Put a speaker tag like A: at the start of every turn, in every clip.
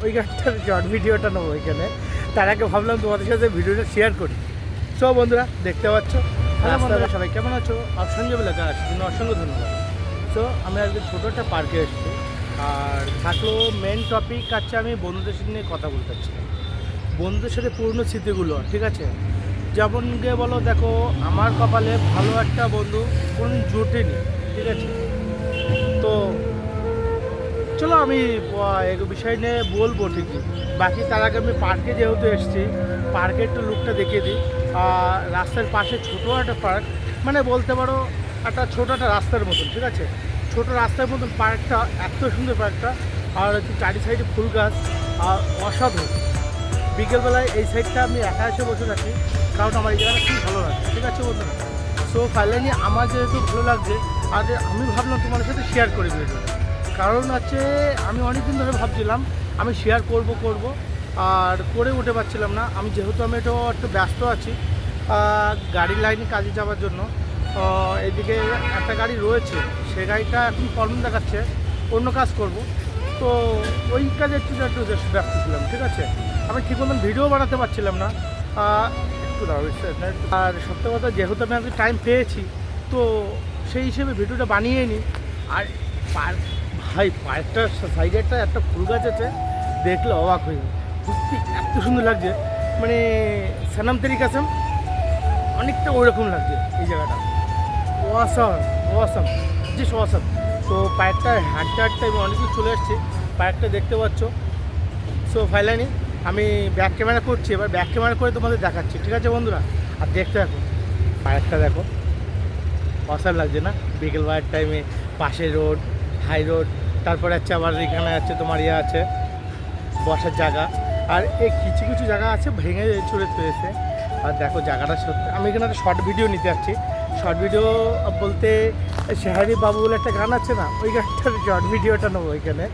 A: ওই গাছটার শর্ট ভিডিওটা নেবো ওইখানে। তার আগে ভাবলাম তোমাদের সাথে ভিডিওটা শেয়ার করি। সো বন্ধুরা দেখতে পাচ্ছ, হ্যালো বন্ধুরা সবাই কেমন আছো? আর সঞ্জয় লেখা আছে জন্য অসংখ্য ধন্যবাদ। সো আমি আজকে ছোটো একটা পার্কে এসেছি, আর থাকলো মেন টপিক আছে আমি বন্ধুদের সাথে নিয়ে কথা বলতে চাচ্ছিলাম। বন্ধুদের সাথে পুরনো স্মৃতিগুলো, ঠিক আছে? যেমন গিয়ে বলো, দেখো আমার কপালে ভালো একটা বন্ধু কোনোদিন জোটেনি, ঠিক আছে? তো চলো আমি এই বিষয় নিয়ে বলবো ঠিকই। বাকি তার আগে আমি পার্কে যেহেতু এসেছি, পার্কের একটু লুকটা দেখিয়ে দিই। রাস্তার পাশে ছোটো একটা পার্ক, মানে বলতে পারো একটা ছোটো একটা রাস্তার মতন, ঠিক আছে? ছোটো রাস্তার মতন পার্কটা, এত সুন্দর পার্কটা। আর হচ্ছে চারি সাইডে ফুল গাছ, আর অসাধারণ। বিকেলবেলায় এই সাইডটা আমি একা এসে বসে থাকি, কারণ আমার এই জায়গাটা খুব ভালো লাগে, ঠিক আছে বন্ধুরা? সো ফাইনালি আমার যেহেতু ভালো লাগছে, আর আমি ভাবলাম তোমাদের সাথে শেয়ার করে ভিডিওটা। কারণ হচ্ছে আমি অনেক দিন ধরে ভাবছিলাম আমি শেয়ার করব, আর করে উঠে পারছিলাম না। আমি যেহেতু একটু ব্যস্ত আছি গাড়ির লাইনে কাজে যাওয়ার জন্য। এদিকে একটা গাড়ি রয়েছে, সে গাড়িটা এখন প্রবলেম দেখাচ্ছে, অন্য কাজ করব। তো ওই কাজে একটু ব্যস্ত ছিলাম, ঠিক আছে? আমি ঠিক মতন ভিডিও বানাতে পারছিলাম না। একটু আর সত্য কথা, যেহেতু আমি আজকে টাইম পেয়েছি, তো সেই হিসেবে ভিডিওটা বানিয়ে নিই। আর পার্কটার সাইডে একটা ফুল গাছ আছে, দেখলে অবাক হয়ে যায়। সত্যি এত সুন্দর লাগছে, মানে সানাম তেরি কাসম, অনেকটা ওইরকম লাগছে এই জায়গাটা। Awesome just awesome. তো পার্কটা হাঁটতে আমি অনেক দূর চলে এসেছি, পার্কটা দেখতে পাচ্ছ। সো ফাইনালি আমি ব্যাক ক্যামেরা করছি, এবার ব্যাক ক্যামেরা করে তোমাদের দেখাচ্ছি, ঠিক আছে বন্ধুরা? আর দেখতে দেখো পার্কটা, দেখো অসাম লাগছে না? বিকেলবেলার টাইমে পাশে রোড, হাই রোড, তারপরে হচ্ছে আবার এখানে আছে তোমার আছে বসার জায়গা। আর এই কিছু কিছু জায়গা আছে ভেঙে চুরে তুলেছে। আর দেখো জায়গাটা সত্যি, আমি এখানে একটা শর্ট ভিডিও নিতে যাচ্ছি। শর্ট ভিডিও বলতে শেহারি বাবু বলে একটা গান আছে না, ওই গানটার শর্ট ভিডিওটা নেবো ওইখানে।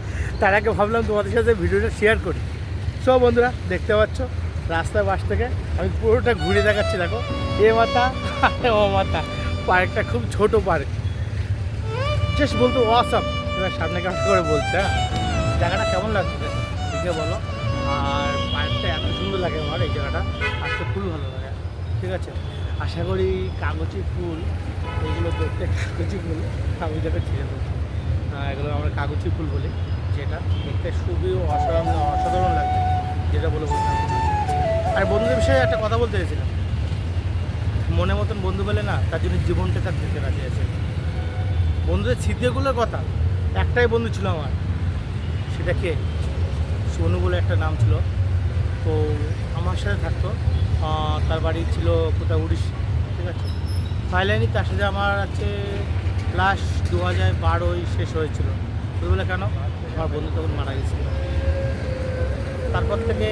A: তার আগে ভাবলাম তোমাদের সাথে ভিডিওটা শেয়ার করি। সব বন্ধুরা দেখতে পাচ্ছ রাস্তার পাশ থেকে আমি পুরোটা ঘুরে দেখাচ্ছি। দেখো এ মাথা ও মাথা, পার্কটা খুব ছোট পার্ক, জাস্ট বলতো ওয়াসাম। এবার সামনে কাজ করে বলছে, হ্যাঁ জায়গাটা কেমন লাগছে দেখে বলো। আর পার্কটা এত সুন্দর লাগে আমার, এই জায়গাটা আসতে খুবই ভালো লাগে, ঠিক আছে? আশা করি কাগজি ফুল, এগুলো দেখতে কাগজি ফুল, আমি যেটা ছিঁড়ে বলছি, এগুলো আমরা কাগজি ফুল বলি, যেটা দেখতে খুবই অসাধারণ লাগছে, যেটা বলে বলতে। আর বন্ধুদের বিষয়ে একটা কথা বলতে চেয়েছিলাম, মনে মতন বন্ধু পেলে না, তার জন্য জীবনটা তার দিতে রাজি আছে। বন্ধুদের স্মৃতিগুলোর কথা, একটাই বন্ধু ছিল আমার, সেটা কে? সোনু বলে একটা নাম ছিল। তো আমার সাথে থাকতো, তার বাড়ি ছিল কোথাও উড়িষ্যা, ঠিক আছে? ফাইনালি তার সাথে আমার আছে ক্লাস 2012 শেষ হয়েছিল। বলে কেন? আমার বন্ধু তখন মারা গেছিল। তারপর থেকে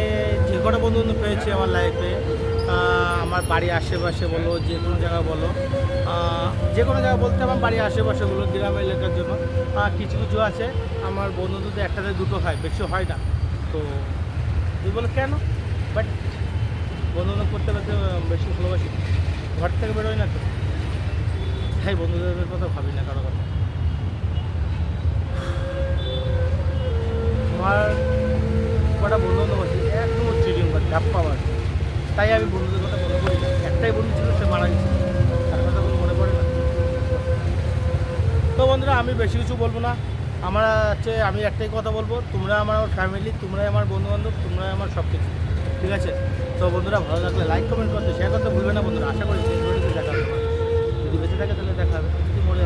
A: যে কটা বন্ধু বান্ধব পেয়েছি আমার লাইফে, আমার বাড়ির আশেপাশে বলো, যে কোনো জায়গা বলো, যে কোনো জায়গা বলতে আমার বাড়ির আশেপাশে বলো, গ্রাম এলাকার জন্য কিছু কিছু আছে আমার বন্ধু তো একটাতে দুটো হয়, বেশি হয় না। তো তুই বলো কেন? বাট বন্ধু বান্ধব করতে করতে বেশি ভালোবাসি, ঘর থেকে বেরোয় না তো, তাই বন্ধুদের কথা ভাবি না কারো কথা। আমার কটা বন্ধু বান্ধব আছে একদম চিটিং করে ধাপ্পা মার, তাই আমি বন্ধুদের কথা মনে করি না। একটাই বন্ধু ছিল, সে মারা গেছে, তার কথা কোনো মনে পড়ে না। তো বন্ধুরা আমি বেশি কিছু বলবো না, আমরা আমি একটাই কথা বলবো, তোমরা আমার ফ্যামিলি, তোমরাই আমার বন্ধুবান্ধব, তোমরাই আমার সব কিছু, ঠিক আছে? তো বন্ধুরা ভালো লাগলে লাইক কমেন্ট করতে শেয়ার করতে ভুলবে না বন্ধুরা। আশা করি সেই ভিডিওতে দেখা হবে, যদি বেঁচে থাকে তাহলে দেখা হবে, যদি মরে